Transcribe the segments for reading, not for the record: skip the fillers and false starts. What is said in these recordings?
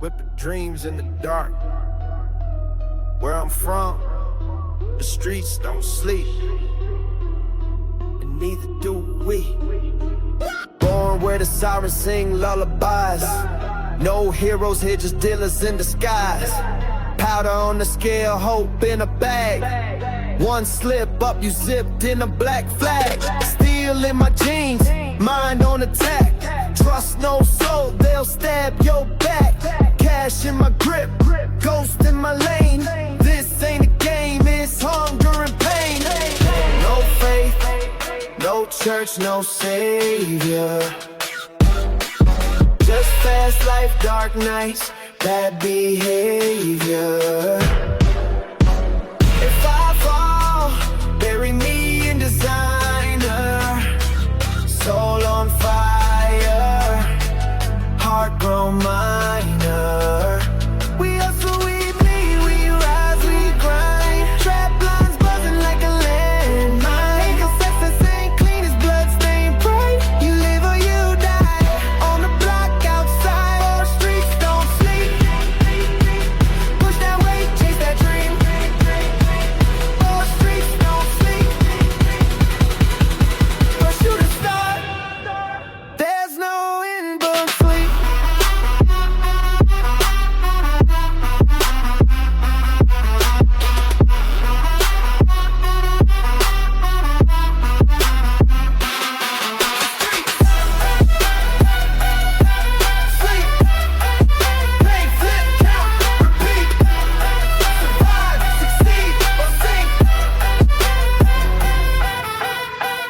whipping dreams in the dark. Where I'm from, the streets don't sleep, and neither do we. Born where the sirens sing lullabies. No heroes here, just dealers in disguise. Powder on the scale, hope in a bag. One slip up, you zipped in a black flag. Steel in my jeans, mind on attack. Trust no soul, they'll stab your back. Cash in my grip, ghost in my lane. This ain't a game, it's hunger and pain. No faith, no church, no savior. Just fast life, dark nights, bad behavior. If I fall, bury me in designer. Soul on fire, heart grown minor. We hustle, we bleed, we rise, we grind. Trap lines buzzing like a landmine. Cause success ain't clean as bloodstained pride. You live or you die, on the block outside. All the streets don't sleep. Push that weight, chase that dream. All the streets don't sleep. First shoot a star, there's no in between.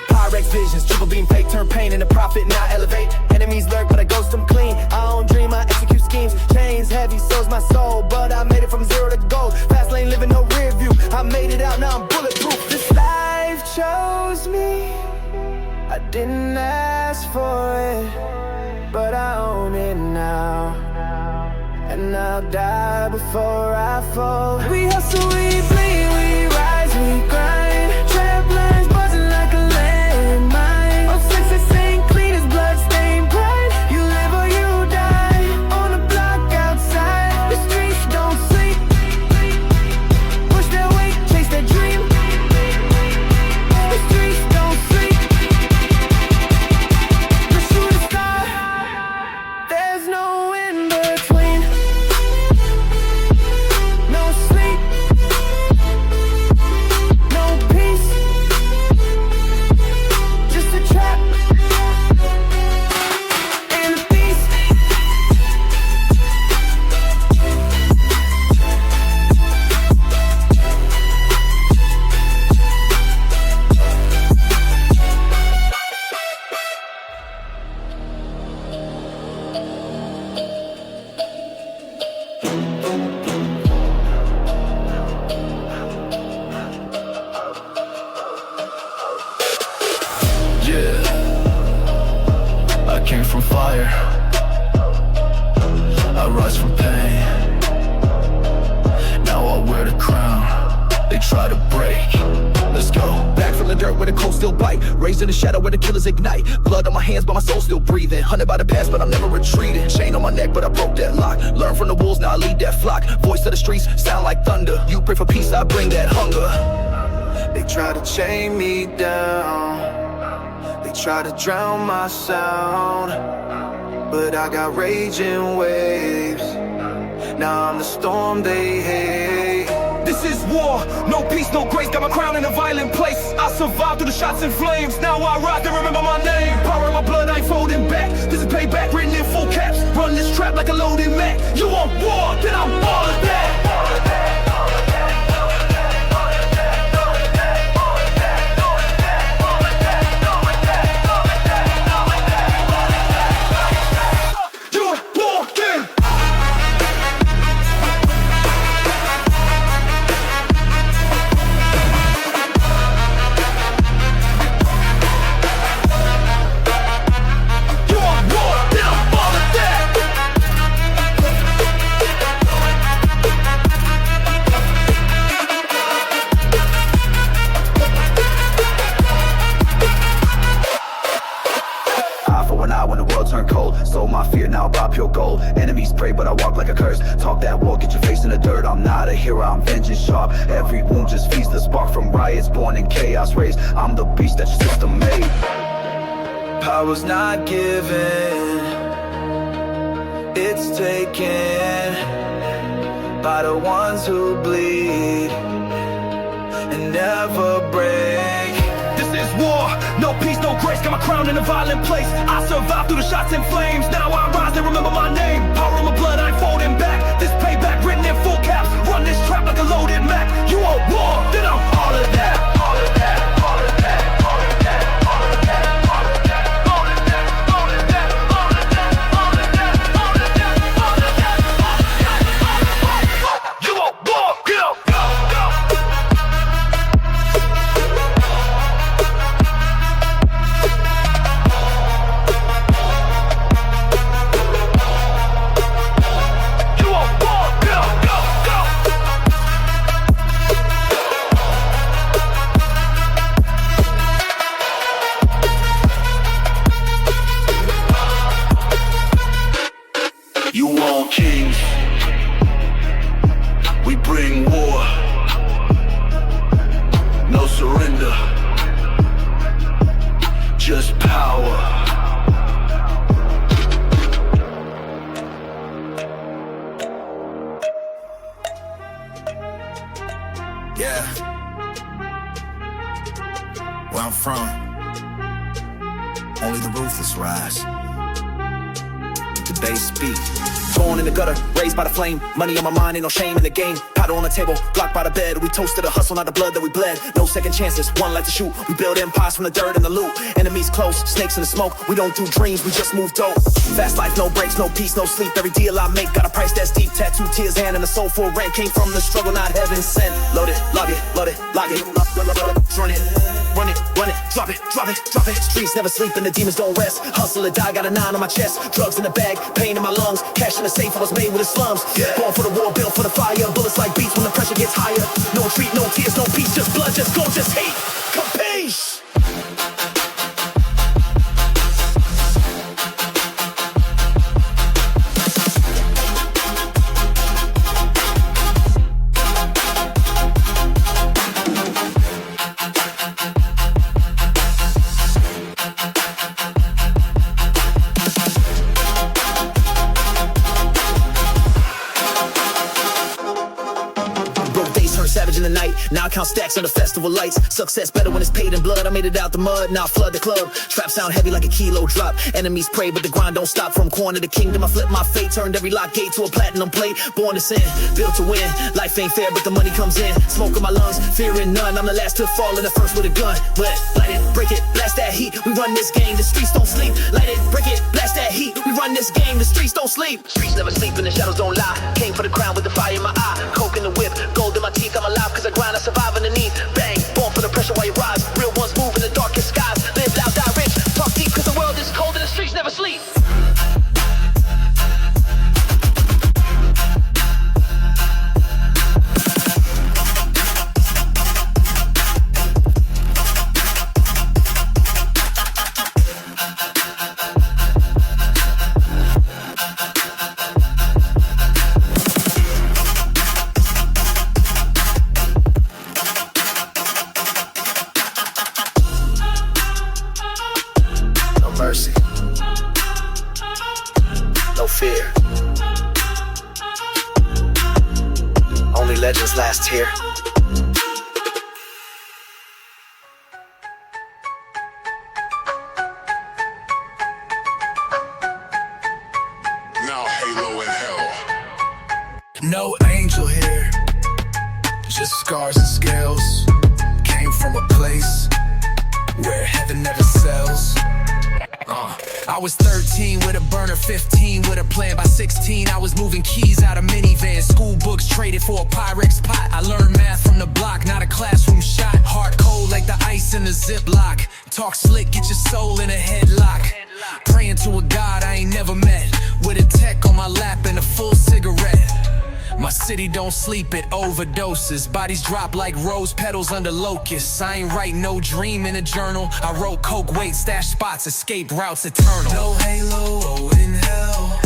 Pyrex visions, triple beam fake, turn pain into profit, now elevate. Enemies lurk, but I ghost them clean. I don't dream, I execute schemes. Chains heavy, so's my soul, but I made it from zero to gold. Fast lane, living no rear view. I made it out, now I'm bulletproof. This life chose me. I didn't ask for it, but I own it now. And I'll die before I fall. We hustle, we bleed, we rise, we grind. Trap lines buzzing like a landmine. Oh, success ain't clean as bloodstained pride. You live or you die, on the block outside. The streets don't sleep. Push that weight, chase that dream. The streets don't sleep. Pursue the star, there's no in between. No sleep, no peace, just a trap and a beast. Yeah, I came from fire, I rise from pain. Now I wear the crown, they try to break. Let's go. Back from the dirt where the cold still bite. Raised in the shadow where the killers ignite. Blood on my hands but my soul still breathing. Hunted by the past but I'm never retreating. Chain on my neck but I broke that lock. Learn from the wolves, now I lead that flock. Voice of the streets, sound like thunder. You pray for peace, I bring that hunger. They try to chain me down, they try to drown my sound, but I got raging waves. Now I'm the storm they hate. This is war, no peace, no grace. Got my crown in a violent place. I survived through the shots and flames. Now I rise to remember my name. Power in my blood, I ain't folding back. This is payback, written in full caps. Run this trap like a loaded Mac. You want war, then I'm all of that. my pure gold. Enemies pray, but I walk like a curse. Talk that walk, get your face in the dirt. I'm not a hero, I'm vengeance sharp. Every wound just feeds the spark from riots born in chaos raised. I'm the beast that your system made. Power's not given, it's taken by the ones who bleed and never break. This is war, no peace, no grace. Got my crown in a violent place. I survived through the shots and flames. Now I rise and remember my name. Power in my blood, I ain't folding back. This payback written in full caps. Run this trap like a loaded Mac. You want war, then I'm all of that. All of that, all of that, all of that, all of that, all of that, all of that, all of that, all of that, all of that, all of that, all of that, all of that. You want war, go, go, go. You want kings, we bring war. No surrender, just power. Yeah. Where I'm from, only the ruthless rise. The bass speak. Born in the gutter, raised by the flame. Money on my mind, ain't no shame in the game. Powder on the table, blocked by the bed. We toasted the hustle, not the blood that we bled. No second chances, one life to shoot. We build empires from the dirt and the loot. Enemies close, snakes in the smoke. We don't do dreams, we just move dope. Fast life, no breaks, no peace, no sleep. Every deal I make got a price that's deep. Tattooed tears, hand and a soul for rent. Came from the struggle, not heaven sent. Load it, lock it, load it, lock it. Run it, run it, run it, drop it, drop it, drop it. Streets never sleep and the demons don't rest. Hustle or die, got a 9 on my chest. Drugs in the bag, pain in my lungs. Cash in the safe, I was made with the slums. Born for the war, built for the fire. Bullets like beats when the pressure gets higher. No retreat, no tears, no peace, just blood, just go, just hate. Capiche? Savage in the night, now I count stacks on the festival lights. Success better when it's paid in blood. I made it out the mud, now I flood the club. Trap sound heavy like a kilo drop. Enemies pray, but the grind don't stop. From corner to kingdom, I flip my fate. Turned every lock gate to a platinum plate. Born to sin, built to win. Life ain't fair, but the money comes in. Smoke in my lungs, fearing none. I'm the last to fall and the first with a gun. But light it, break it, blast that heat. We run this game, the streets don't sleep. Light it, break it, blast that heat. We run this game, the streets don't sleep. Streets never sleep and the shadows don't lie. Came for the crown with the fire in my eye. Coke in the whip, gold in my teeth. I'm alive cause I grind, I survive underneath. Bang, born for the pressure while you rise. Real ones move in the darkest skies. Live loud, die rich. Talk deep cause the world is cold and the streets never sleep. Mercy, no fear. Only legends last here. Now Halo in hell. No angel here, just scars and scales. Came from a place where heaven never sells. I was 13 with a burner, 15 with a plan. By 16 I was moving keys out of minivans. School books traded for a Pyrex pot. I learned math from the block, not a classroom shot. Heart cold like the ice in the Ziploc. Talk slick, get your soul in a headlock. Praying to a God I ain't never met, with a tech on my lap and a full cigarette. My city don't sleep, it overdoses. Bodies drop like rose petals under locusts. I ain't write no dream in a journal. I wrote coke, weight, stash spots, escape routes eternal. No halo, oh in hell.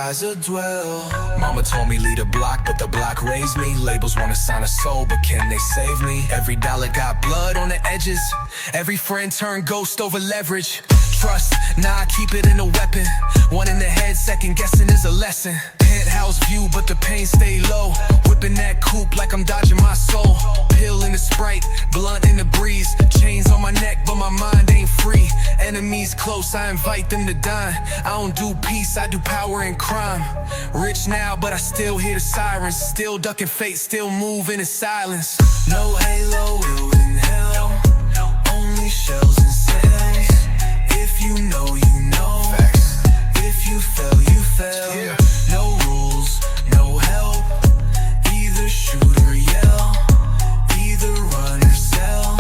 rise or dwell. Mama told me lead a block, but the block raised me. Labels wanna sign a soul, but can they save me? Every dollar got blood on the edges. Every friend turned ghost over leverage. Trust, nah, I keep it in a weapon. One in the head, second guessing is a lesson. Penthouse view, but the pain stay low. Whipping that coupe like I'm dodging my soul. Pill in the Sprite, blunt in the breeze. Chains on my neck, but my mind ain't free. Enemies close, I invite them to dine. I don't do peace, I do power and crime. Rich now, but I still hear the sirens. Still ducking fate, still moving in silence. No halo, will in hell. Only shells and sails. If you know, you know. Facts. If you fell, you fell. Yeah. No rules, no help. Either shoot or yell. Either run or sell.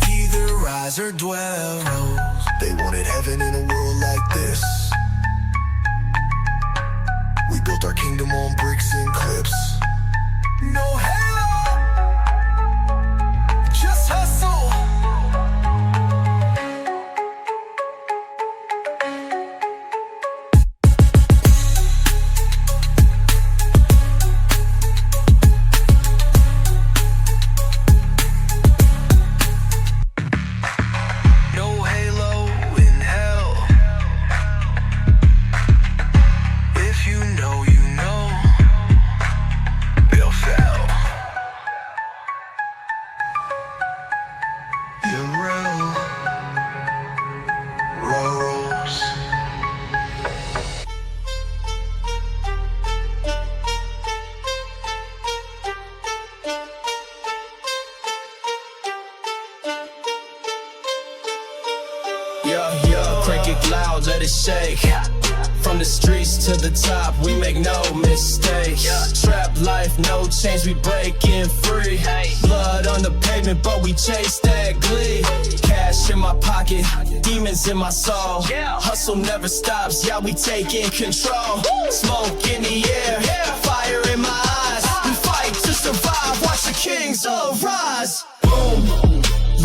Either rise or dwell. They wanted heaven in a world like this. We built our kingdom on bricks and clips. No halo, just hustle. Crank it loud, let it shake. From the streets to the top, we make no mistakes. Trap life, no change, we breaking free. Blood on the pavement, but we chase that glee. Cash in my pocket, demons in my soul. Hustle never stops, yeah, we taking control. Smoke in the air, fire in my eyes. We fight to survive, watch the kings arise. Boom,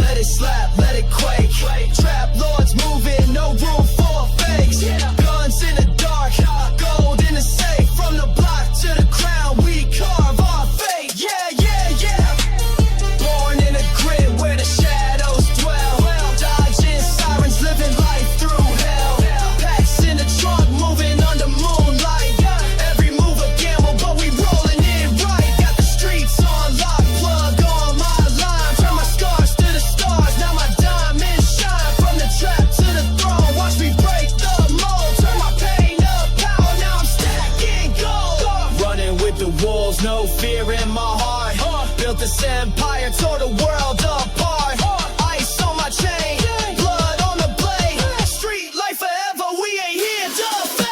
let it slap, let it quake. Trap lords moving, no room for fakes. Guns in the dark, gold in the safe. From the block to the crown, we carve our fate. Born in a grid where the shadows dwell. Dodging sirens, living life through hell. Packs in the trunk, moving under moonlight. Every move a gamble, but we rolling it right. Got the streets on lock, plug on my line. Turn my scars to the stars, now my diamonds shine. From the trap to the throne, watch me break the mold. Turn my pain up power, now I'm stacking gold. Running with the wolves, no fear in my heart. Built this empire, tore the world apart. Ice on my chain, blood on the blade. Street life forever, we ain't here to fade.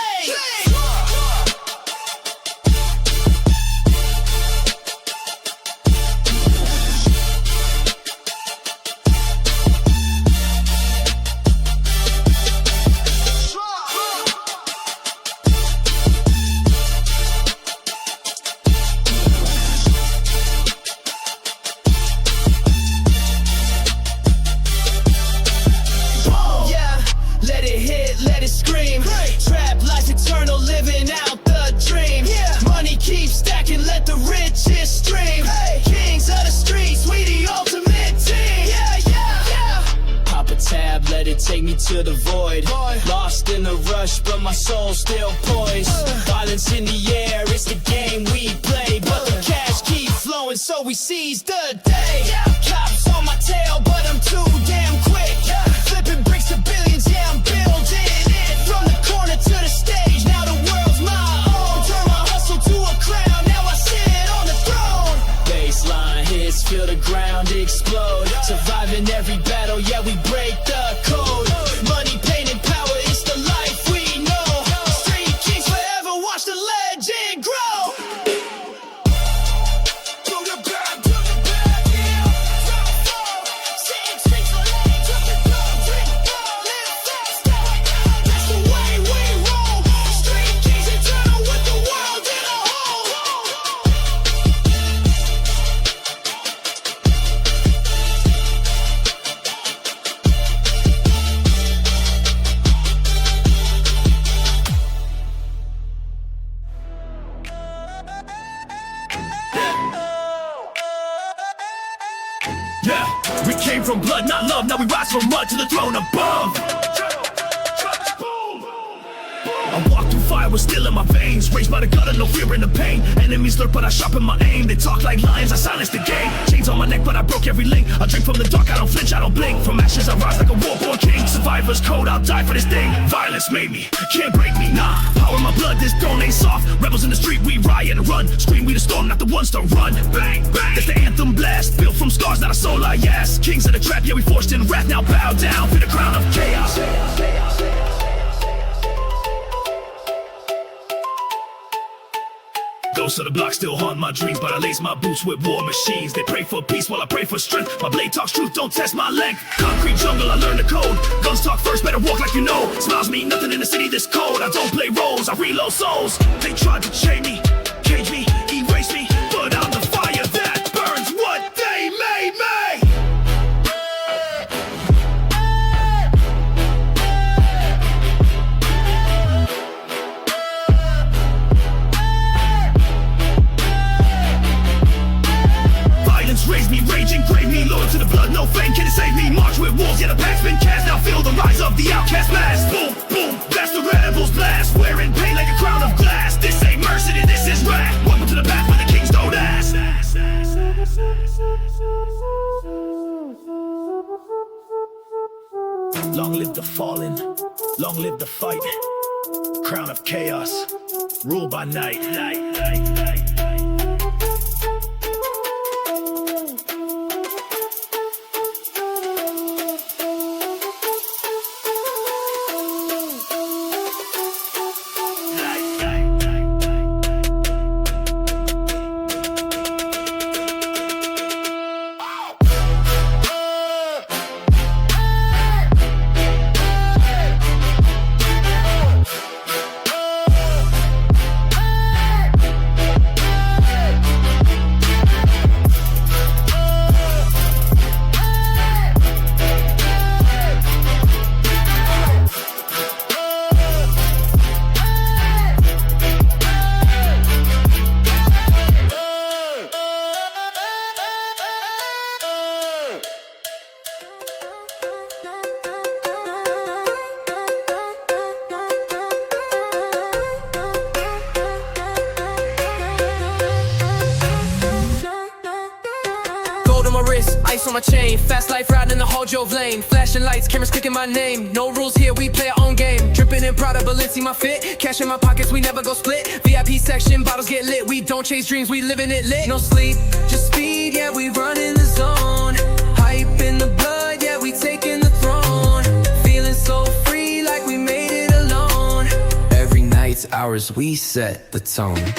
Let it hit, let it scream. Trap life's eternal, living out the dream. Money keeps stacking, let the riches stream. Kings of the streets, we the ultimate team. Pop a tab, let it take me to the void. Lost in the rush, but my soul's still poised. Violence in the air, it's the game we play. But the cash keeps flowing, so we seize the day. Cops on my tail, but I'm too damn quick. Flipping bricks to billions, yeah, I'm building it. From the corner to the stage, now the world's my own. Turn my hustle to a crown, now I sit on the throne. Baseline hits, feel the ground explode. Surviving every battle, yeah, we break the code. Money, pain, and power, it's the life we know. Street kings forever, watch the legend grow. To the back, yeah. from blood, not love. Now we rise from mud to the throne above. I walk through fire with steel in my veins, raised by the gutter, no fear in the pain. Enemies lurk, but I sharpen my aim. They talk like lions, I silence the game. Chains on my neck, but I broke every link. I drink from the dark, I don't flinch, I don't blink. From ashes I rise like a war-born king. Survivor's code, I'll die for this thing. Violence made me, can't break me, nah. Power in my blood, this throne ain't soft. Rebels in the street, we riot and run. Scream, we the storm, not the ones to run. Bang, bang, that's the anthem blast. Built from scars, not a soul I ask. Kings of the trap, yeah, we forged in wrath. Now bow down for the crown of chaos. Ghosts of the block still haunt my dreams, but I lace my boots with war machines. They pray for peace while I pray for strength. My blade talks truth, don't test my length. Concrete jungle, I learn the code. Guns talk first, better walk like you know. Smiles mean nothing in the city this cold. I don't play roles, I reload souls. They tried to chain me, cage me, erase me, but I'm the fire that burns what they made me. Raise me, raging, grave me, loyal to the blood, no fame can it save me. March with wolves, yeah the pack's been cast. Now feel the rise of the outcast mass. Boom, boom, that's the rebels blast. Wearing pain like a crown of glass. This ain't mercy, this is wrath. Welcome to the path where the kings don't ask. Long live the fallen, long live the fight. Crown of chaos, ruled by night. Ice on my chain, fast life riding in the Hall Jove lane. Flashing lights, cameras clicking my name. No rules here, we play our own game. Dripping in Prada, Balenci my fit. Cash in my pockets, we never go split. VIP section, bottles get lit. We don't chase dreams, we living it lit. No sleep, just speed, yeah, we run in the zone. Hype in the blood, yeah, we taking the throne. Feeling so free, like we made it alone. Every night's ours, we set the tone.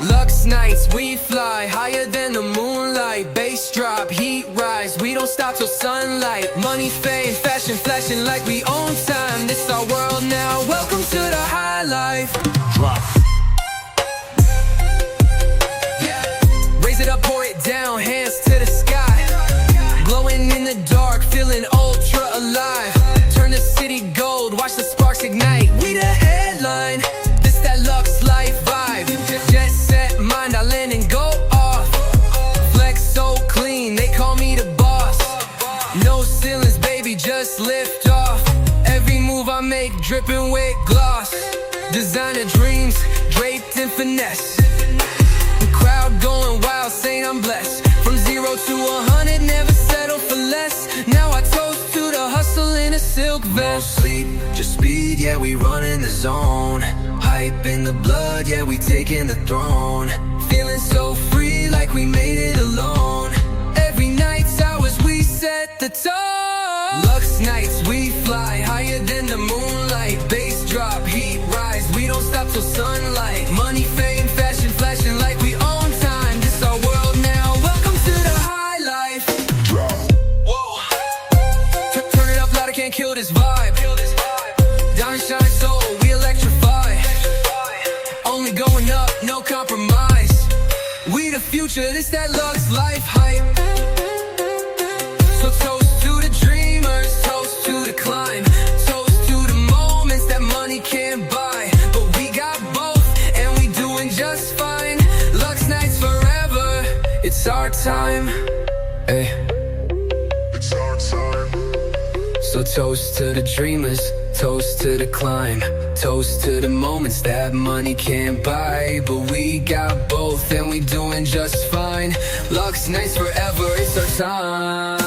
Lux nights, we fly higher than the moonlight. Bass drop, heat rise, we don't stop till sunlight. Money, fame, fashion, flashing like we own time. This our world now, welcome to the high life. Drop. Yeah. Raise it up, pour it down, hands to the sky. Glowing in the dark, feeling ultra alive. Turn the city gold, watch the sparks ignite. We the headline, this that Lux life vibe. Jet set mind, I land and go off. Flex so clean, they call me the boss. No ceilings, baby, just lift off. Every move I make, dripping with gloss. Designer dreams, draped in finesse. The crowd going wild, saying I'm blessed. From 0 to 100, never settle for less. Now I toast to the hustle in a silk vest. No sleep, just speed, yeah, we run in the zone. Hype in the blood, yeah, we taking the throne. Feeling so free, like we made it alone. Every night's ours, we set the tone. Lux nights, we fly higher than the moonlight. Bass drop, heat rise, we don't stop till sunlight. Money, fame, fashion, flashing like we own time. This our world now, welcome to the high life. Whoa. Turn it up loud, I can't kill this vibe. Diamond shine soul, we electrify. Only going up, no compromise. We the future, this that Lux life hype. So toast to the dreamers, toast to the climb. Toast to the moments that money can't buy. But we got both, and we doing just fine. Lux nights forever, it's our time. Hey. It's our time. So toast to the dreamers, toast to the climb, toast to the moments that money can't buy. But we got both and we doing just fine. Luck's nice forever, it's our time.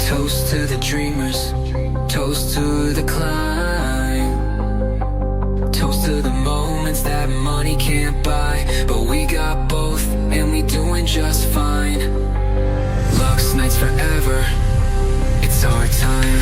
Toast to the dreamers, toast to the climb, toast to the moments that money can't buy. But we got both and we doing just fine. Luck's nights forever, it's our time.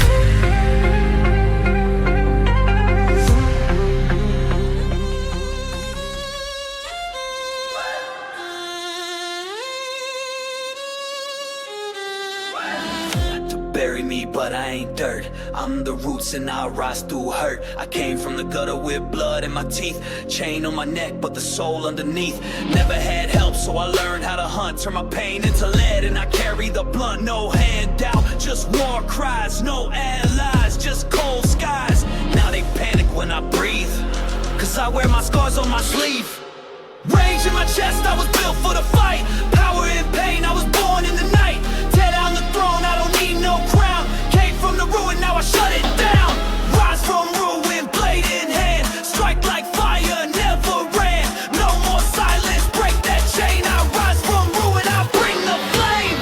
Bury me, but I ain't dirt. I'm the roots and I rise through hurt. I came from the gutter with blood in my teeth. Chain on my neck, but the soul underneath. Never had help, so I learned how to hunt. Turn my pain into lead and I carry the blunt. No handout, just war cries. No allies, just cold skies. Now they panic when I breathe, cause I wear my scars on my sleeve. Rage in my chest, I was built for the fight. Power and pain, I was born in the night. Tear down the throne, I don't need no crown. Came from the ruin, now I shut it down. Rise from ruin, blade in hand. Strike like fire, never ran. No more silence, break that chain. I rise from ruin, I bring the flame.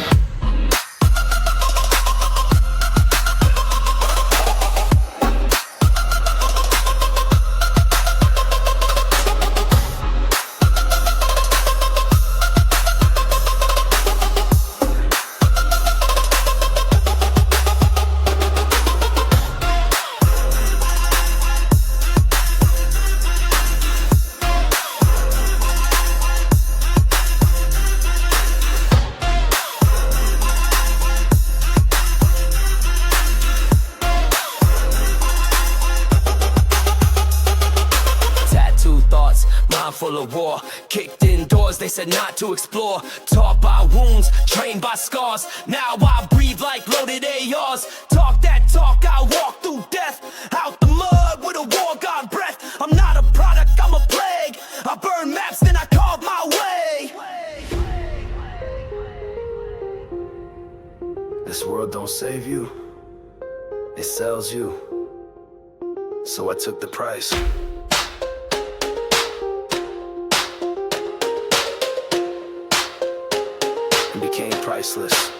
Full of war, kicked indoors, they said not to explore. Taught by wounds, trained by scars. Now I breathe like loaded ARs. Talk that talk, I walk through death. Out the mud with a war god breath. I'm not a product, I'm a plague. I burn maps, then I carve my way. This world don't save you, it sells you. So I took the price. Became priceless.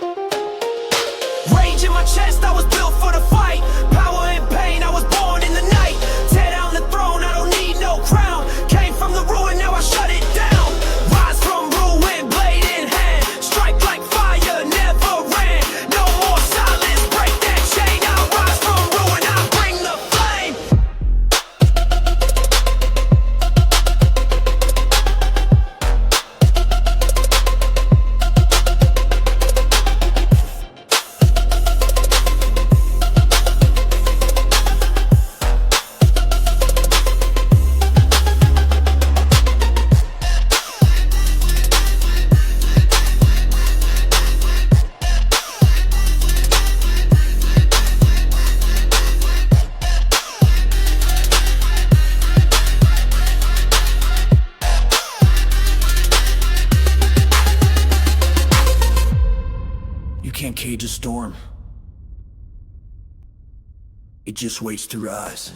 Rage in my chest, I was built for the fight. Power and pain, I was born in the night. Tear down the throne, I don't need no crown. Came from the ruin, now I shut it down. Rise from ruin, blade in hand. Strike like fire, never ran. No more silence, break that chain. I rise from ruin, I bring the flame. You can't cage a storm. It just waits to rise.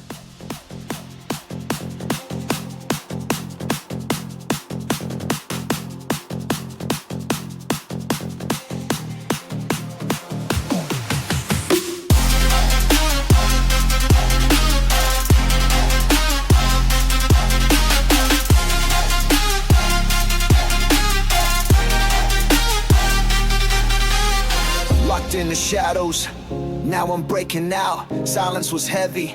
shadows. Now I'm breaking out. Silence was heavy,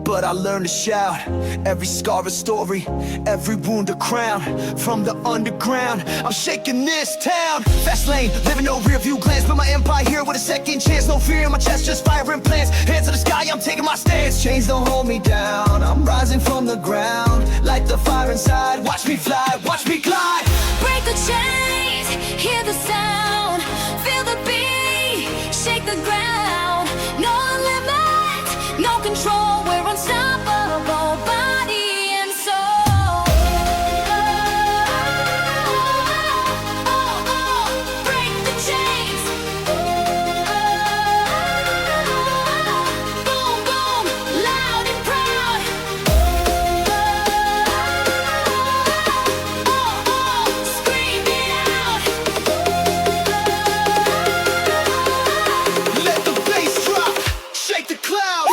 but I learned to shout. Every scar a story, every wound a crown. From the underground, I'm shaking this town. Fast lane, living no rear view glance, but my empire here with a second chance. No fear in my chest, just firing plans. Hands to the sky, I'm taking my stance. Chains don't hold me down, I'm rising from the ground. Light the fire inside, watch me fly, watch me glide. Break the chains, hear the sound, feel the beat, shake the ground. No limits, no control, we're unstoppable, body and soul. Break the chains. Boom, boom, loud and proud. Scream it out. Let the bass drop, shake the clouds.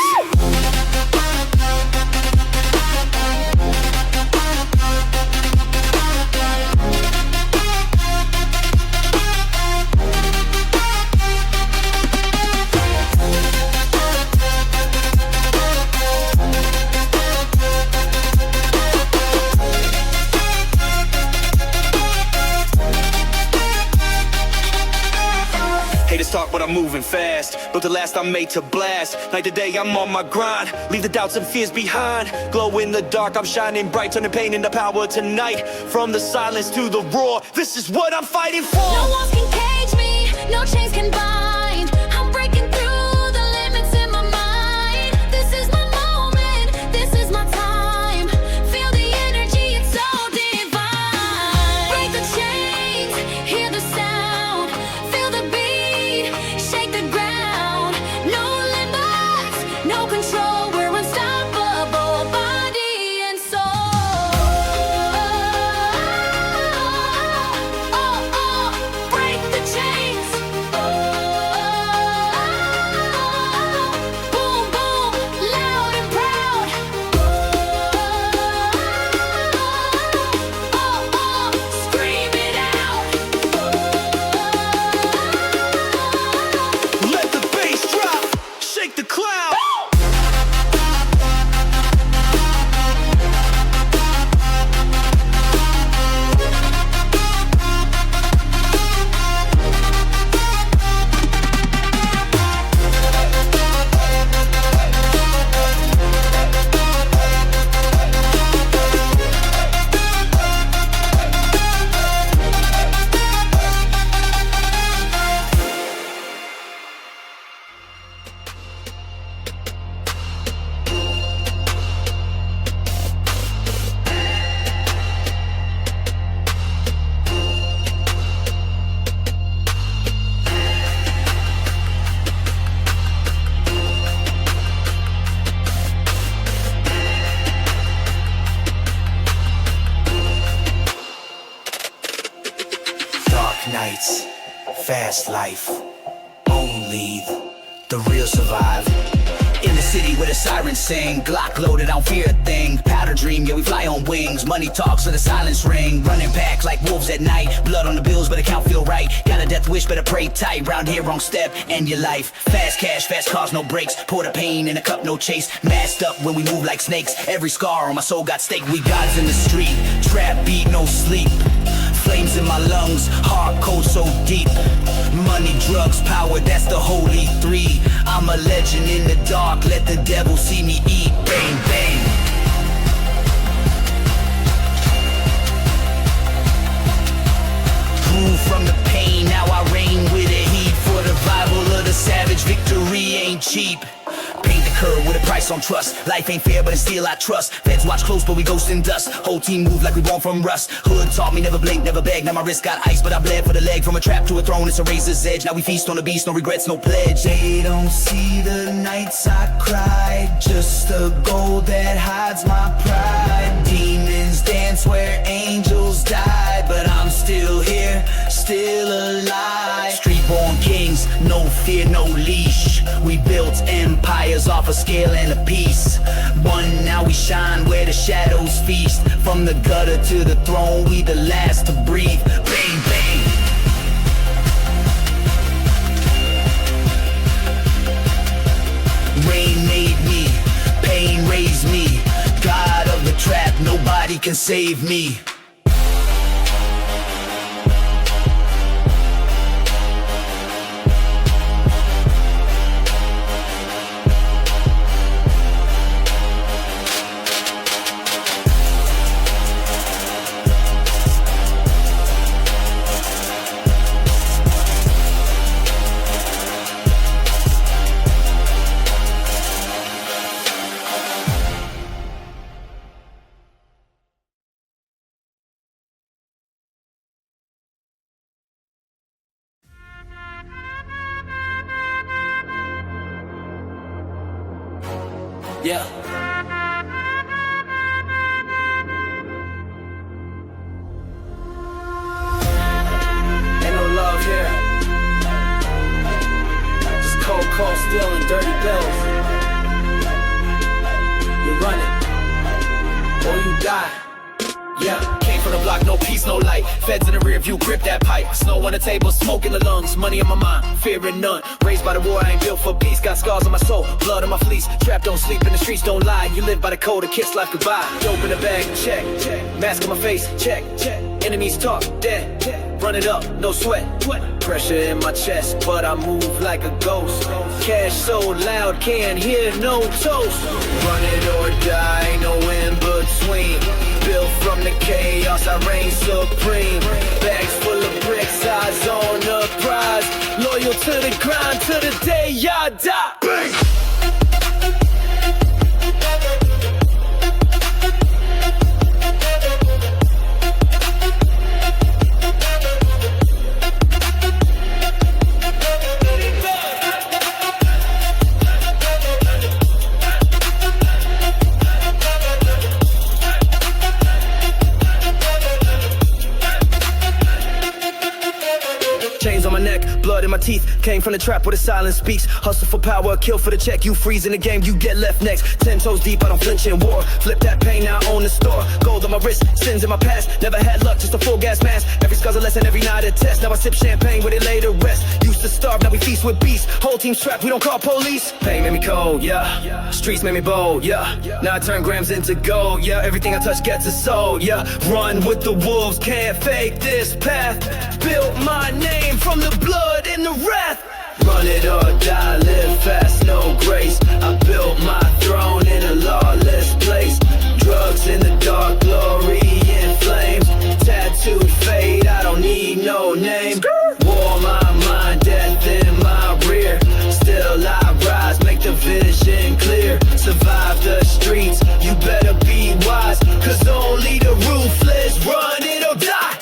Haters talk, but I'm moving fast. Built to last, I'm made to blast. Night to day, I'm on my grind. Leave the doubts and fears behind. Glow in the dark, I'm shining bright. Turning pain into power tonight. From the silence to the roar, this is what I'm fighting for. No walls can cage me, no chains can bind. I'm breaking through the limits in my mind. This is my moment, this is my time. Feel the energy, it's so divine. Break the chains, hear the sound, feel the beat, shake the ground. No limits, no control, we're unstoppable, body and soul. Break the chains. Boom, boom, loud and proud. Scream it out. Let the bass drop, shake the cloud. Dark nights, fast life. Only the real survive. In the city where the sirens sing, Glock loaded, I don't fear a thing. Powder dream, yeah, we fly on wings. Money talks, so the silence ring. Running back like wolves at night. Blood on the bills, but account feel right. Got a death wish, better pray tight. Round here, wrong step, end your life. Fast cash, fast cars, no brakes. Pour the pain in a cup, no chase. Masked up when we move like snakes. Every scar on my soul got stake. We gods in the street. Trap beat, no sleep. Flames in my lungs, heart cold so deep. Money, drugs, power, that's the holy three. I'm a legend in the dark, let the devil see me eat. Bang, bang. Grew from the pain, now I reign with the heat. For the Bible of the savage, victory ain't cheap. Paint the curve with a price on trust. Life ain't fair, but it's still I trust. Feds watch close, but we ghost in dust. Whole team move like we born from rust. Hood taught me never blink, never beg. Now my wrist got ice, but I bled for the leg. From a trap to a throne, it's a razor's edge. Now we feast on the beast, no regrets, no pledge. They don't see the nights I cried, just the gold that hides my pride. Demons dance where angels died, but I'm still here, still alive. Street-born kings, no fear, no leash. We built empires off a scale and a piece. One, now we shine where the shadows feast. From the gutter to the throne, we the last to breathe. Bang, bang. can save me. Yeah. Ain't no love here. Just cold, cold steel and dirty bills. You run it, or you die. Yeah, came from the block, no peace, no light. Feds in the rear view, grip that pipe. Snow on the table, smoke in the lungs. Money on my mind, fearing none. Raised by the war, I ain't built for peace. Got scars on my soul, blood on my fleece. Trapped, don't sleep in the streets, don't lie. You live by the code, a kiss life goodbye. Dope in the bag, check. Mask on my face, check. Enemies talk, dead. Run it up, no sweat. Pressure in my chest, but I move like a ghost. Cash so loud, can't hear no toast. Run it or die, ain't no in between. Built from the chaos, I reign supreme. Bags full of bricks, eyes on the prize. Loyal to the grind, to the day I die. Bang! Chains on my neck, blood in my teeth. Came from the trap where the silence speaks. Hustle for power, kill for the check. You freeze in the game, you get left next. 10 toes deep, I don't flinch in war. Flip that pain, now I own the store. Gold on my wrist, sins in my past. Never had luck, just a full gas mask. Every scar's a lesson, every night a test. Now I sip champagne where they lay to rest. Used to starve, now we feast with beasts. Whole team strapped, we don't call police. Pain made me cold, yeah. Streets made me bold, yeah. Now I turn grams into gold, yeah. Everything I touch gets a soul, yeah. Run with the wolves, can't fake this path. Built my name from the blood and the wrath. Run it or die, live fast, no grace. I built my throne in a lawless place. Drugs in the dark, glory in flames. Tattooed fate, I don't need no name. War my mind, death in my rear. Still I rise, make the vision clear. Survive the streets, you better be wise. Cause only the ruthless run it or die.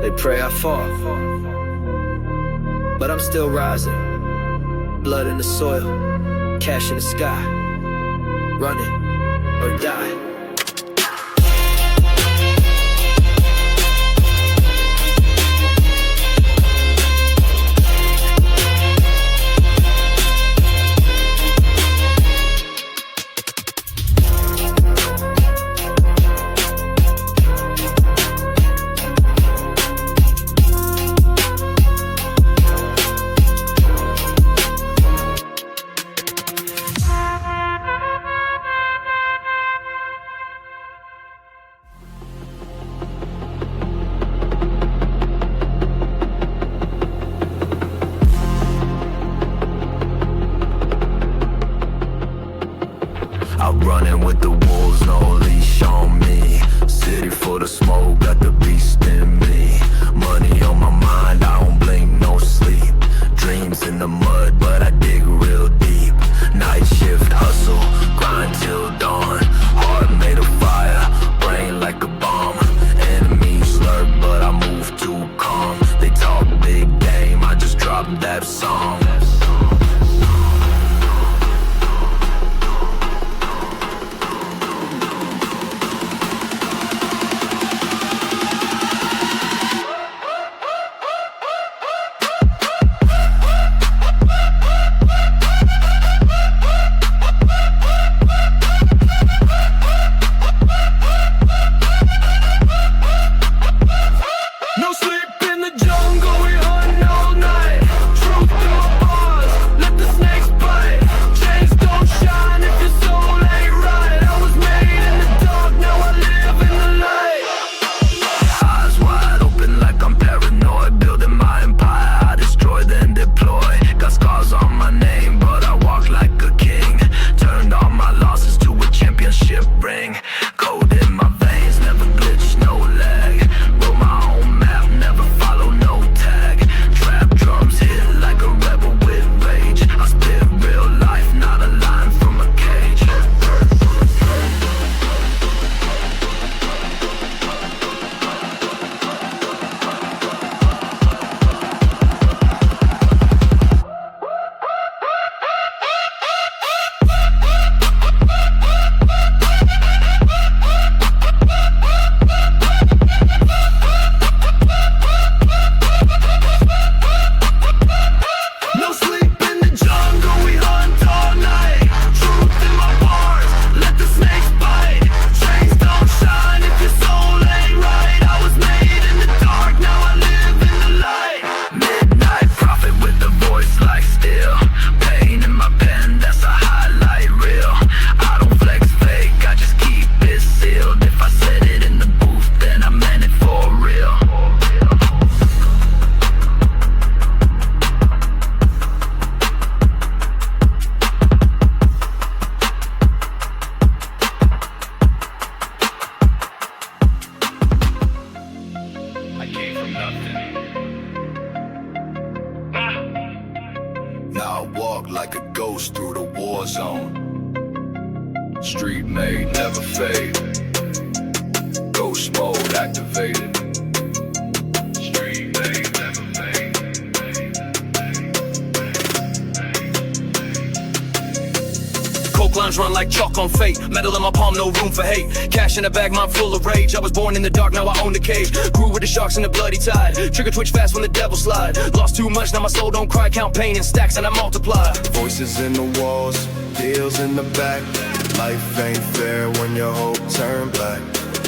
They pray I fall, but I'm still rising. Blood in the soil, cash in the sky. Run it or die. I'm running with the wolves, no leash on me. City full of smoke, got the beast in me. Money on my mind, I don't blink, no sleep. Dreams in the mud, but I dig real deep. Night shift hustle, grind till dawn. Heart made of fire, brain like a bomb. Enemies lurk, but I move too calm. They talk big game, I just dropped that song. I walk like a ghost through the war zone. Street made, never fade. Ghost mode activated. Street made, never fade. Coke lines run like chalk on fate. Metal in my palm, no room for hate. Cash in the bag, mind full of rage. I was born in the dark, now I own the cage. Grew with the sharks and the bloody tide. Trigger twitch fast when the devil slide. Lost too much, now my soul don't cry. Count pain in stacks and I multiply. Voices in the walls, deals in the back. Life ain't fair when your hope turn black.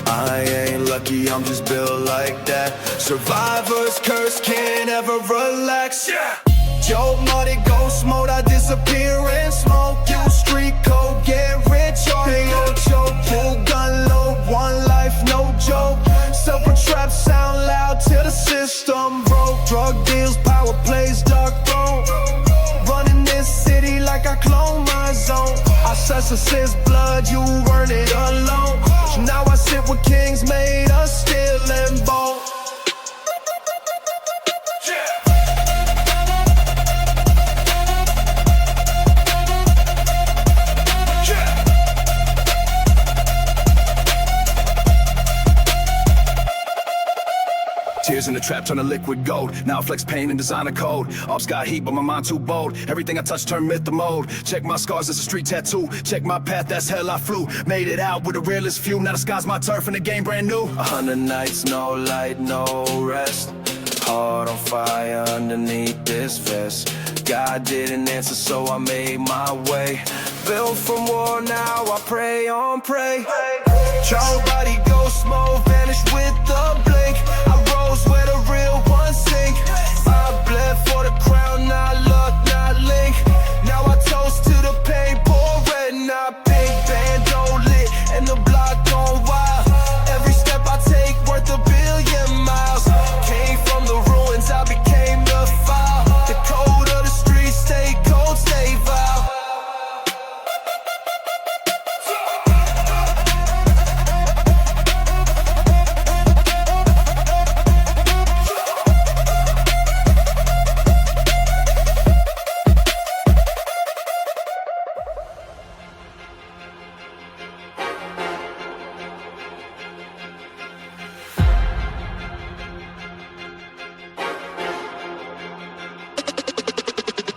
I ain't lucky, I'm just built like that. Survivor's curse, can't ever relax. Joke money, ghost mode, I disappear in smoke. You street code, get rich or ain't no joke. Full gun load, one life, no joke. Silver trap sound loud till the system broke. Drug deals, power plays, dark throne. Running this city like I clone my zone. I success blood, you earn it alone. So now I sit with kings made of steel and bone. Tears in the trap turn to liquid gold. Now I flex pain and design a code. Ops got heat, but my mind too bold. Everything I touch turn myth to mode. Check my scars as a street tattoo. Check my path, that's hell I flew. Made it out with the realest few. Now the sky's my turf and the game brand new. 100 nights, no light, no rest. Heart on fire underneath this vest. God didn't answer, so I made my way. Built from war, now I pray on pray. Child body ghost mode, vanish with the blink. I rose where the real ones sink. I bled for the crown, not luck, not link. Now I toast to the pain, pour red, not pink. Bando lit, and the block gone wild. Every step I take worth 1 billion miles. Came from the ruins, I became the file. The code of the streets, stay cold, stay vile.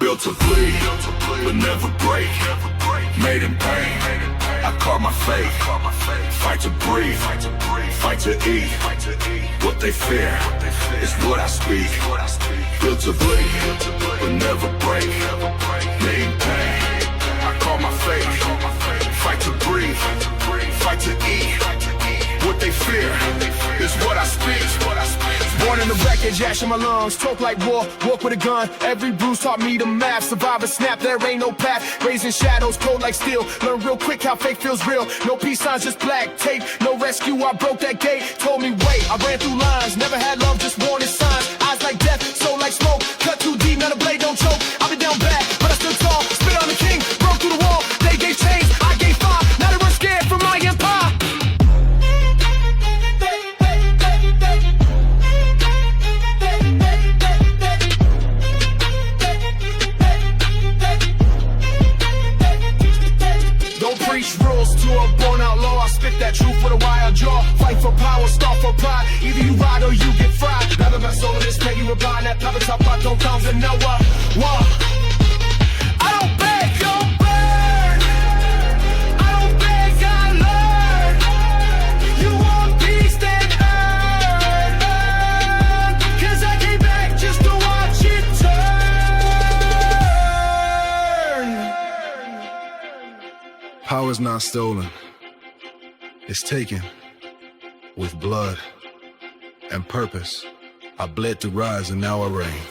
Built to bleed, but never break. Made in pain, I carve my faith. Fight to breathe, fight to eat. What they fear is what I speak. Built to bleed, but never break. Made in pain, I carve my faith. Fight to breathe, fight to eat. What they fear is what I speak. Born in the wreckage, ash in my lungs. Talk like war, walk with a gun. Every bruise taught me to math. Survive a snap, there ain't no path. Raising shadows, cold like steel. Learn real quick how fake feels real. No peace signs, just black tape. No rescue, I broke that gate. Told me wait, I ran through lines. Never had love, just warning signs. Eyes like death, soul like smoke. Cut too deep, now the blade don't choke. I've been down bad, but I stood tall. Spit on the king, broke through the wall. They gave chains, I gave fire. Now they run scared from my empire. Rules to a born outlaw. I spit that truth with a wild jaw. Fight for power, start for pride. Either you ride or you get fried. Never my soul in this petty reply. That pepper top pot don't count to no one. I don't beg, don't burn. I don't beg, I learn. You want peace, then earn. 'Cause I came back just to watch it turn. Power's not stolen. It's taken with blood and purpose. I bled to rise and now I reign.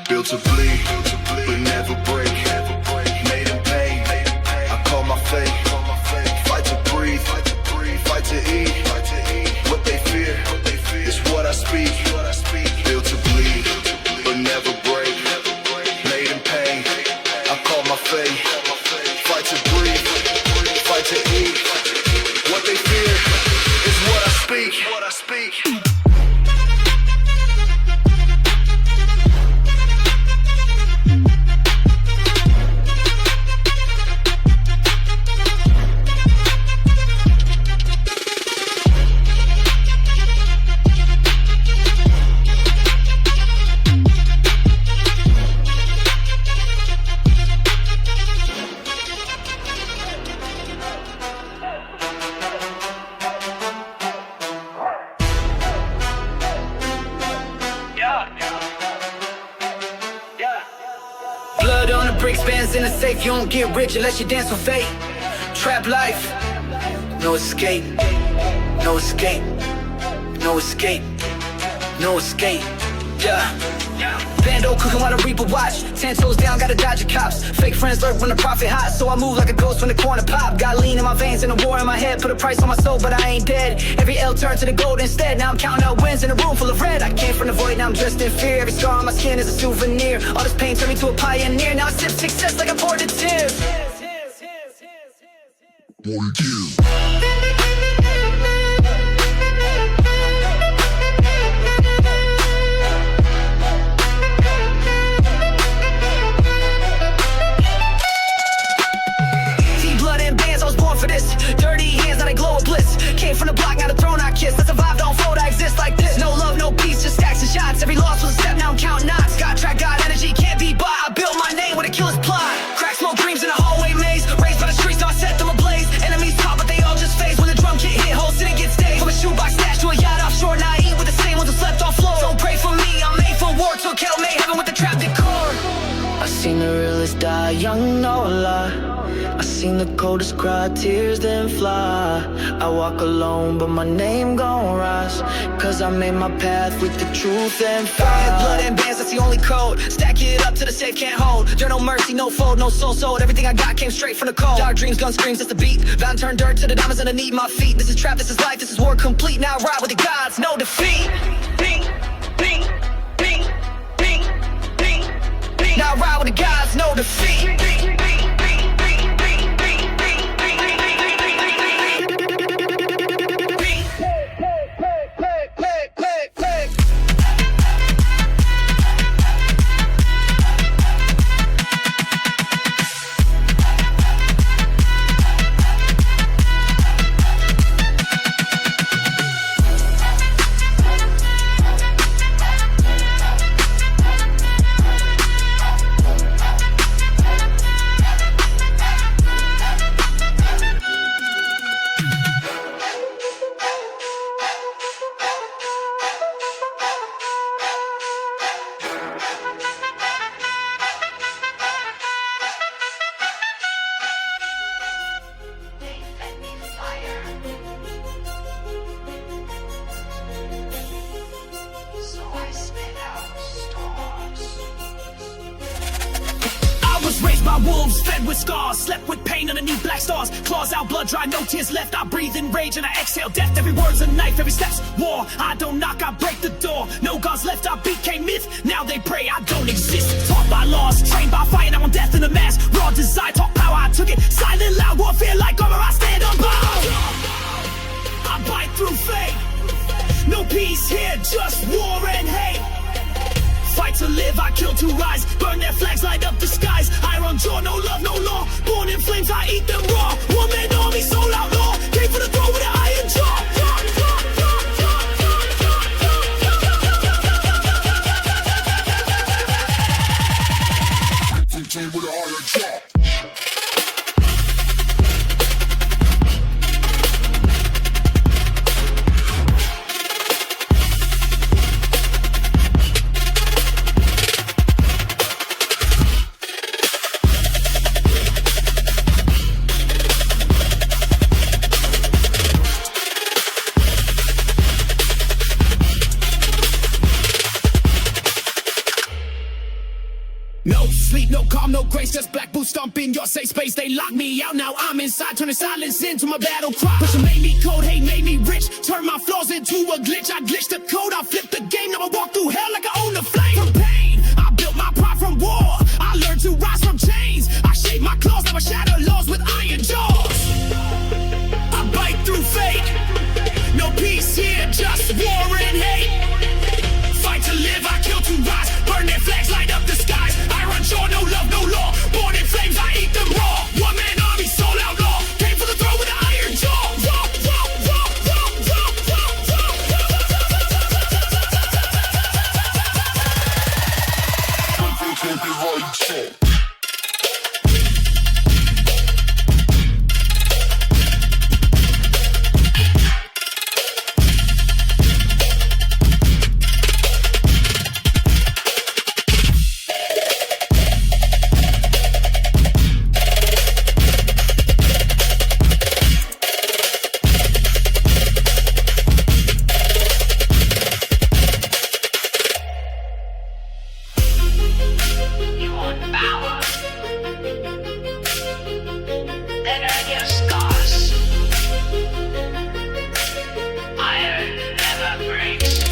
Built to bleed, but never break. Made in pain, I call my fate. Fight to breathe, fight to eat. What they fear is what I speak. Built to bleed, but never break. Made in pain, I call my fate. Fight to breathe. in a safe. You don't get rich unless you dance with fate. Trap life, no escape, no escape, no escape, no escape. Yeah. Bando cooking while the reaper watch. 10 toes down, gotta dodge the cops. Fake friends lurk when the profit hot, so I move like a ghost when the corner pop. Got lean in my veins and a war in my head. Put a price on my soul, but I ain't dead. Every L turned to the gold instead. Now I'm counting out wins in a room full of red. I came from the void, now I'm dressed in fear. Every scar on my skin is a souvenir. All this pain turned me to a pioneer. Now I sip success like I poured the tears. For this, dirty hands, now they glow with bliss. Came from the block, now the throne I kiss. I survived, don't fold, I exist like this. No love, no peace, just stacks and shots. Every loss was a step, now I'm counting knots. Got track, got energy, can't be bought. I built my name with a killer's plot. Crack smoke dreams in a hallway maze. Raised by the streets, now I set them ablaze. Enemies talk, but they all just phase. When the drum kit hit, whole city gets staged. From a shoebox stash to a yacht offshore, now I eat with the same ones that slept on floor. Don't pray for me, I'm made for war. Took hell, made heaven with the trap decor. I seen the realest die young, no lie. I seen the coldest cry, tears then fly. I walk alone, but my name gon' rise. Cause I made my path with the truth and fire. Blood and bands, that's the only code. Stack it up till the safe can't hold. There no mercy, no fold, no soul sold. Everything I got came straight from the cold. Dark dreams, gun screams, that's the beat. Vow turned dirt to the diamonds underneath my feet. This is trap, this is life, this is war complete. Now I ride with the gods, no defeat. Now I ride with the gods, no defeat. Wolves fed with scars, slept with pain underneath black stars. Claws out, blood dry, no tears left. I breathe in rage and I exhale death. Every word's a knife, every step's war. I don't knock, I break the door. No gods left, I became myth. Now they pray I don't exist. Taught by laws, trained by fire, now I'm death in the mask. Raw desire, talk power, I took it. Silent, loud warfare like armor, I stand unbound. I bite through fate. No peace here, just war and hate. Fight to live, I kill to rise. Burn their flags, light up the skies. Iron jaw, no love, no law. Born in flames, I eat them raw. One man army, soul outlaw. Came for the throne with an iron jaw. Came with an iron jaw. No sleep, no calm, no grace, just black boots stomping your safe space. They lock me out, now I'm inside, turning silence into my battle cry. Pressure made me cold, hate made me rich. Turn my flaws into a glitch, I glitched the code, I flipped the game. Now I walk through hell like I own the flame. From pain, I built my pride from war. I learned to rise from chains. I shaped my claws, now I shatter laws with iron jaws. I bite through fate. No peace here, just war and hate. Fight to live, I kill to rise. Burn their flags, light up the skies. Iron jaw, no love, no law. Born in flames, I eat them raw. One man army, soul outlaw. Came for the throne with an iron jaw. hide your scars. Iron never breaks.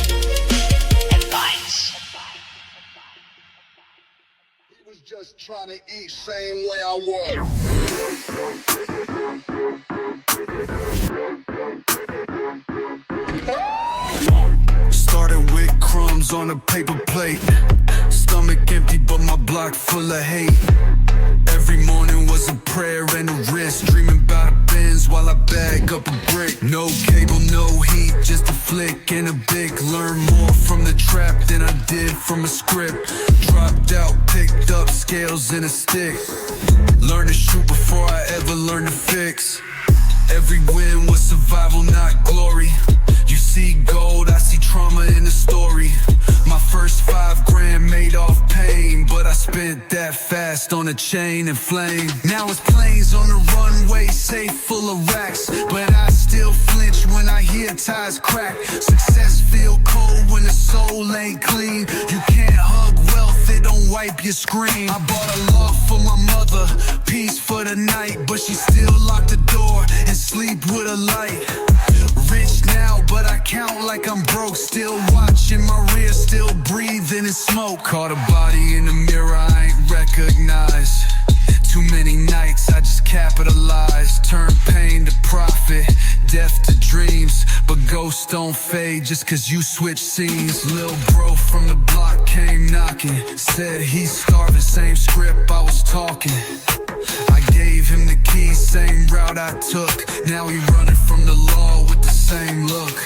It bites. He was just trying to eat same way I was. Started with crumbs on a paper plate. Stomach empty, but my block full of hate. Every morning was a prayer and a risk. Dreaming about a Benz while I bag up a brick. No cable, no heat, just a flick and a bic. Learn more from the trap than I did from a script. Dropped out, picked up scales and a stick. Learned to shoot before I ever learned to fix. Every win was survival, not glory. You see gold, I see trauma in the story. My first $5,000 made off pain, but I spent that fast on a chain and flame. Now it's planes on the runway, safe full of racks, but I still flinch when I hear tires crack. Success feel cold when the soul ain't clean. You can't hug wealth, it don't wipe your screen. I bought a loft for my mother, peace for the night, but she still locked the door and sleep with a light. Rich now, but I count like I'm broke. Still watching my rear, still breathing in smoke. Caught a body in the mirror I ain't recognize. Too many nights I just capitalize. Turn pain to profit, death to dreams. But ghosts don't fade just cause you switch scenes. Lil' bro from the block came knocking. Said he's starving, same script I was talking. I gave him the keys, same route I took. Now he running from the law with the same look.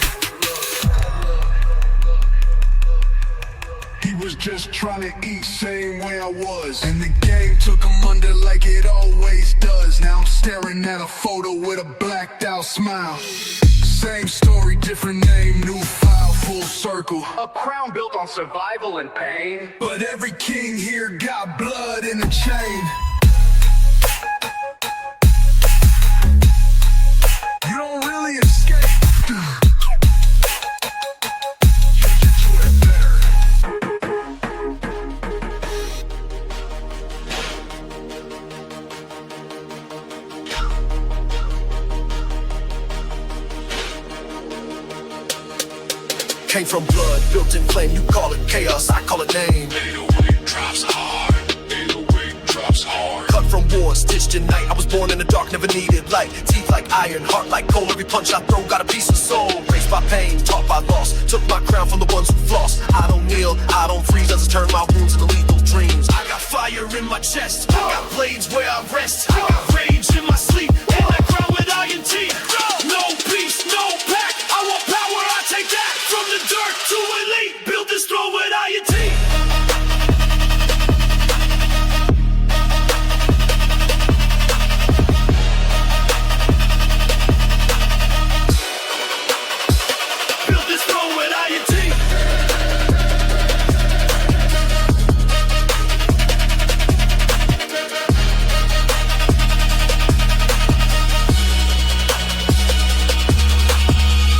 He was just trying to eat same way I was. And the game took him under like it always does. Now I'm staring at a photo with a blacked out smile. Same story, different name, new file, full circle. A crown built on survival and pain. But every king here got blood in the chain. You don't really escape. Came from blood, built in flame, you call it chaos, I call it name. 808 drops hard, 808 drops hard. Cut from war, stitched in night, I was born in the dark, never needed light. Teeth like iron, heart like coal, every punch I throw got a piece of soul. Raised by pain, taught by loss, took my crown from the ones who floss. I don't kneel, I don't freeze, doesn't turn my wounds into lethal dreams. I got fire in my chest, I got blades where I rest. I got rage in my sleep, and that crown with iron teeth. No peace, no pack, I want power, I take that. From the dirt to elite, build this throne with iron teeth. Build this throne with iron teeth.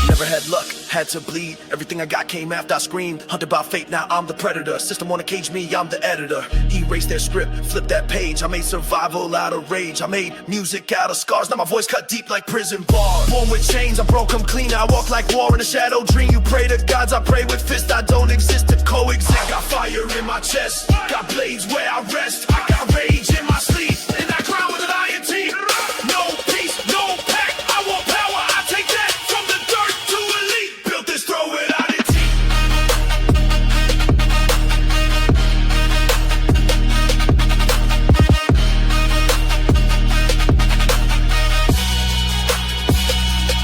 Never had luck, had to bleed. Everything I got came after I screamed. Hunted by fate, now I'm the predator. System wanna cage me, I'm the editor. Erase their script, flip that page. I made survival out of rage. I made music out of scars. Now my voice cut deep like prison bars. Born with chains, I broke them clean. I walk like war in a shadow dream. You pray to gods, I pray with fists. I don't exist to coexist. Got fire in my chest, got blades where I rest. I got rage in my sleep, and I crown with an iron teeth. No peace, no pack, I want power, I take that. From the dirt to elite, built this throne with iron teeth.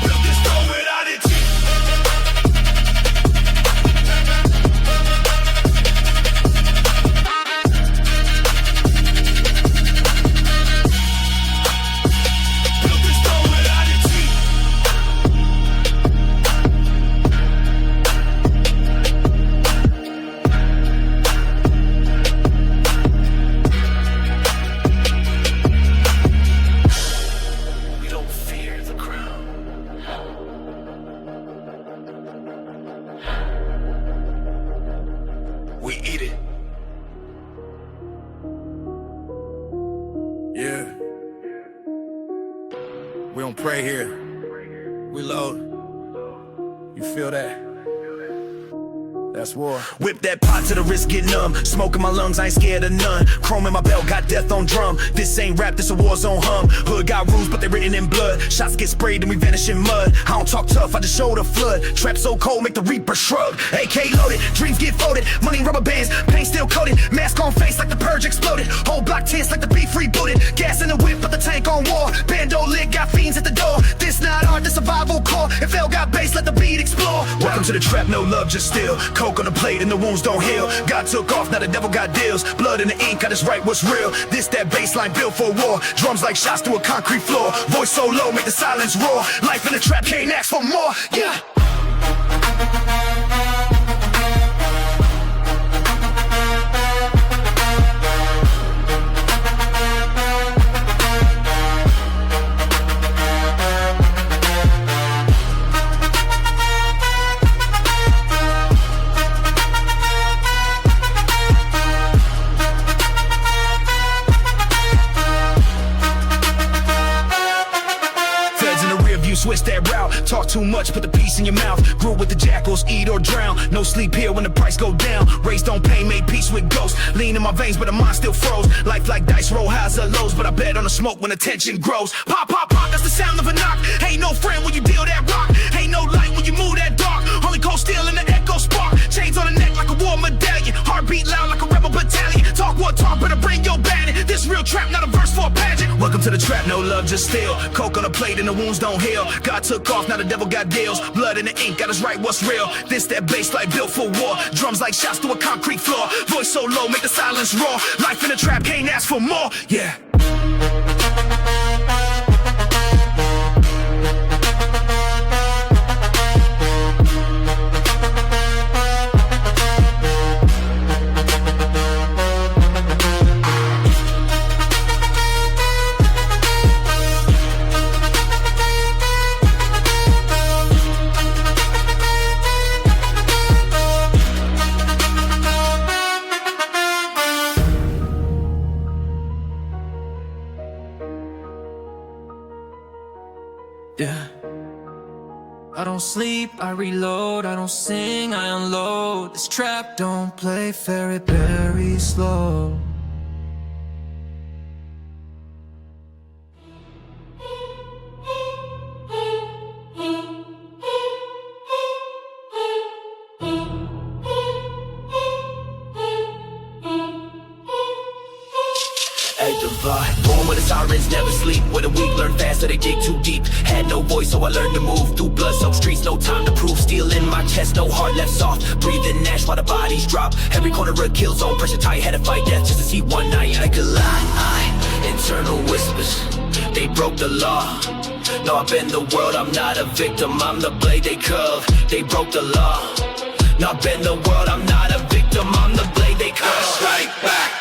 Built this throne with iron teeth. We don't pray here. We load. You feel that? That's war. Whip that pot to the wrist, get numb. Smoke in my lungs, I ain't scared of none. Chrome in my belt, got death on drum. This ain't rap, this a war zone hum. Hood got rules, but they written in blood. Shots get sprayed and we vanish in mud. I don't talk tough, I just show the flood. Trap so cold, make the reaper shrug. AK loaded, dreams get folded. Money in rubber bands, paint still coated. Mask on face like the purge exploded. Whole block tense like the beef rebooted. Gas in the whip, but the tank on war. Bando lit, got fiends at the door. This not art, the survival core. If L got bass, let the beat explore. Welcome to the trap, no love, just still. Coke on the plate and the wounds don't heal. God took off, now the devil got deals. Blood in the ink, I just write what's real. This that baseline built for war. Drums like shots through a concrete floor. Voice so low, make the silence roar. Life in the trap, can't ask for more. Yeah. Switch that route, talk too much, put the peace in your mouth. Grew with the jackals, eat or drown. No sleep here when the price go down. Raised on pain, made peace with ghosts. Lean in my veins, but the mind still froze. Life like dice, roll highs or lows, but I bet on the smoke when the tension grows. Pop, pop, pop, that's the sound of a knock. Ain't no friend when you deal that rock. Ain't no light when you move that dark. Only cold steel in the echo spark. Chains on the neck like a war medallion. Heartbeat loud like a rebel battalion. Talk what talk, better bring your bandit. This real trap, not a verse for a pageant. Welcome to the trap, no love, just still. Coke on the plate and the wounds don't heal. God took off, now the devil got deals. Blood in the ink, got us right what's real. This that bass like built for war. Drums like shots through a concrete floor. Voice so low, make the silence roar. Life in the trap, can't ask for more. Yeah. Yeah. I don't sleep, I reload, I don't sing, I unload. This trap don't play fair, it very slow. Born with the sirens, never sleep. When the weak learn fast, so they dig too deep. Had no voice, so I learned to move through blood-soaked streets. No time to prove. Steel in my chest, no heart left soft. Breathing ash while the bodies drop. Every corner a kill zone, pressure tight. Had to fight death just to see one night. Like a lie, internal whispers. They broke the law. No, I bend the world, I'm not a victim. I'm the blade they curve. They broke the law. No, I bend the world, I'm not a victim. I'm the blade they curve. Strike back.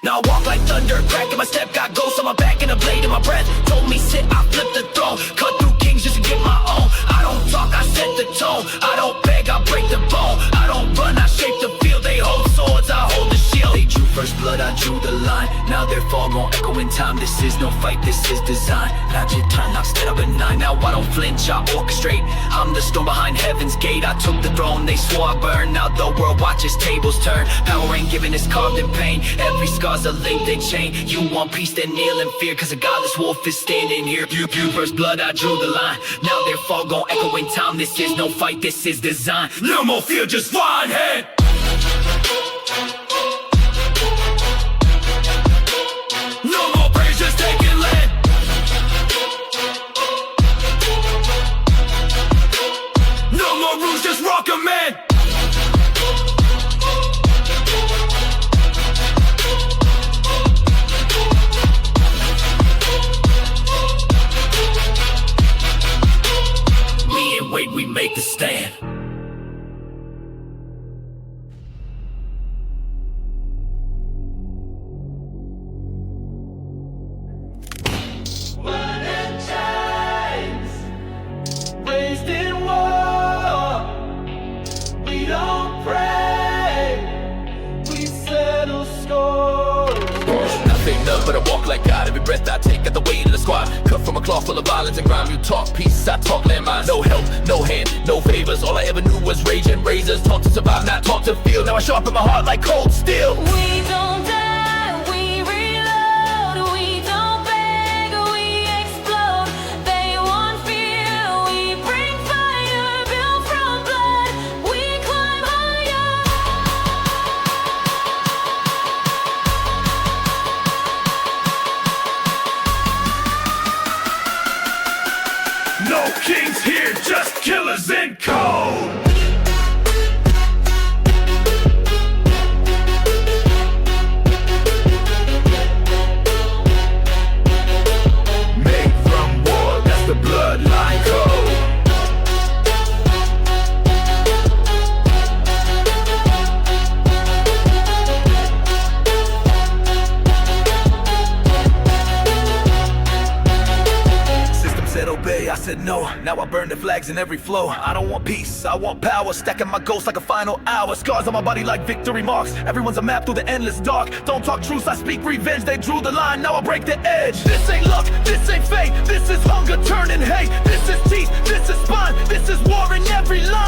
Now I walk like thunder, crack in my step, got ghosts on my back and a blade in my breath. Told me sit, I flip the throne, cut through kings just to get my own. I don't talk, I set the tone. I don't beg, I break the bone. I don't run, I shape the field. They hold swords, I hold the shield. They drew first blood, I drew the line. Now their fall gon' echo in time. This is no fight, this is design. Magic turn, I've stayed up at night. Now I don't flinch, I orchestrate. I'm the storm behind heaven's gate. I took the throne, they swore I burn. Now the world watches tables turn. Power ain't given, it's carved in pain. Every scar's a link they chain. You want peace, then kneel in fear, cause a godless wolf is standing here. You first blood, I drew the line. Now their fall gon' echo in time. This is no fight, this is design. No more fear, just fly ahead. No more praise, just taking lead. No more rules, just rock 'em, man. Me and Wade, we make the stand. breath I take at the weight of the squad. Cut from a cloth full of violence and grime. You talk peace, I talk landmines. No help, no hand, no favors. All I ever knew was rage and razors. Taught to survive, not taught to feel. Now I show up in my heart like cold steel. We don't die, we reload. We don't beg, we explode. They want fear, we bring fire. Built from blood, we climb higher. No kings here, just killers in code. Made from war, that's the bloodline code. System said obey, I said no. Now I burn the flags in every flow. I don't want peace, I want power. Stacking my ghost like a final hour. Scars on my body like victory marks. Everyone's a map through the endless dark. Don't talk truce, I speak revenge. They drew the line, now I break the edge. This ain't luck, this ain't fate. This is hunger turning hate. This is teeth, this is spine. This is war in every line.